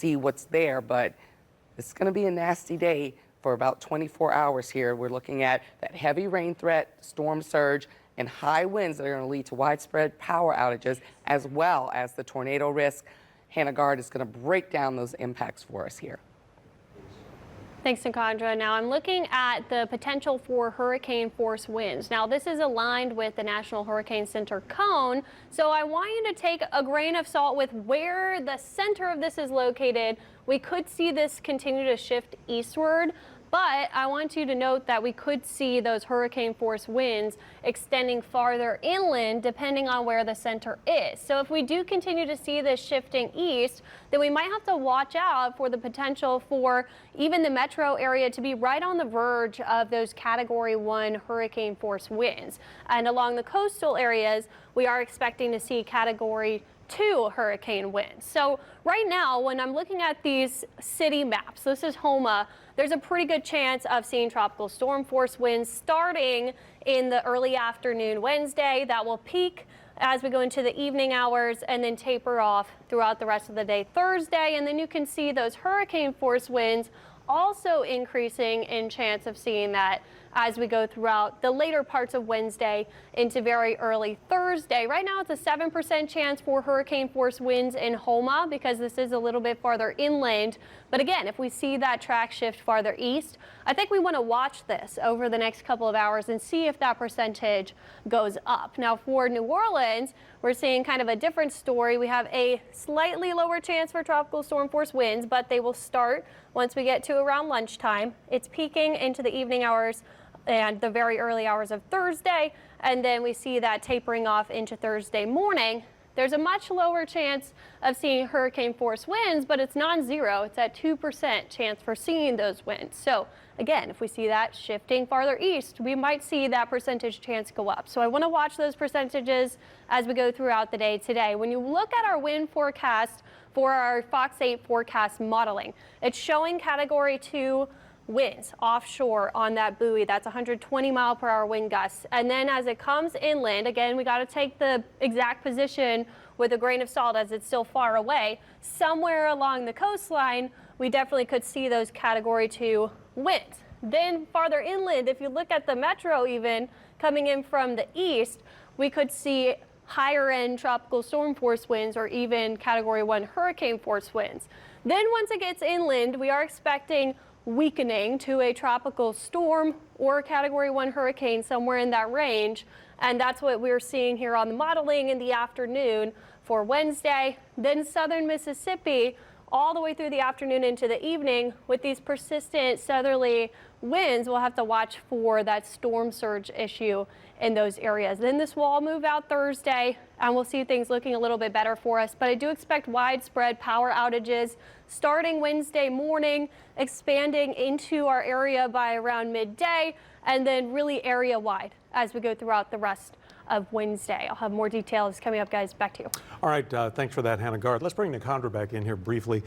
see what's there, but it's going to be a nasty day for about 24 hours here. We're looking at that heavy rain threat, storm surge, and high winds that are going to lead to widespread power outages, as well as the tornado risk. Hannah Gard is going to break down those impacts for us here. Thanks, Nikandra. Now I'm looking at the potential for hurricane force winds. Now this is aligned with the National Hurricane Center cone, so I want you to take a grain of salt with where the center of this is located. We could see this continue to shift eastward, but I want you to note that we could see those hurricane force winds extending farther inland depending on where the center is. So if we do continue to see this shifting east, then we might have to watch out for the potential for even the metro area to be right on the verge of those Category 1 hurricane force winds. And along the coastal areas, we are expecting to see Category 2 hurricane winds. So right now, when I'm looking at these city maps, this is Homa, there's a pretty good chance of seeing tropical storm force winds starting in the early afternoon Wednesday. That will peak as we go into the evening hours and then taper off throughout the rest of the day Thursday. And then you can see those hurricane force winds also increasing in chance of seeing that as we go throughout the later parts of Wednesday into very early Thursday. Right now it's a 7% chance for hurricane force winds in Homa because this is a little bit farther inland. But again, if we see that track shift farther east, I think we want to watch this over the next couple of hours and see if that percentage goes up. Now for New Orleans, we're seeing kind of a different story. We have a slightly lower chance for tropical storm force winds, but they will start once we get to around lunchtime. It's peaking into the evening hours and the very early hours of Thursday, and then we see that tapering off into Thursday morning. There's a much lower chance of seeing hurricane force winds, but it's non-zero. It's at 2% chance for seeing those winds. So again, if we see that shifting farther east, we might see that percentage chance go up. So I want to watch those percentages as we go throughout the day today. When you look at our wind forecast for our Fox 8 forecast modeling, it's showing Category 2 winds offshore on that buoy. That's 120-mile-per-hour wind gusts. And then as it comes inland, again, we got to take the exact position with a grain of salt as it's still far away. Somewhere along the coastline, we definitely could see those Category 2 winds. Then farther inland, if you look at the metro even coming in from the east, we could see higher end tropical storm force winds or even Category 1 hurricane force winds. Then once it gets inland, we are expecting weakening to a tropical storm or a Category 1 hurricane somewhere in that range. And that's what we're seeing here on the modeling in the afternoon for Wednesday. Then southern Mississippi all the way through the afternoon into the evening with these persistent southerly winds. We'll have to watch for that storm surge issue in those areas. Then this will all move out Thursday and we'll see things looking a little bit better for us. But I do expect widespread power outages starting Wednesday morning, expanding into our area by around midday, and then really area wide as we go throughout the rest of Wednesday. I'll have more details coming up, guys. Back to you. All right. Thanks for that, Hannah Gard. Let's bring Nikandra back in here briefly.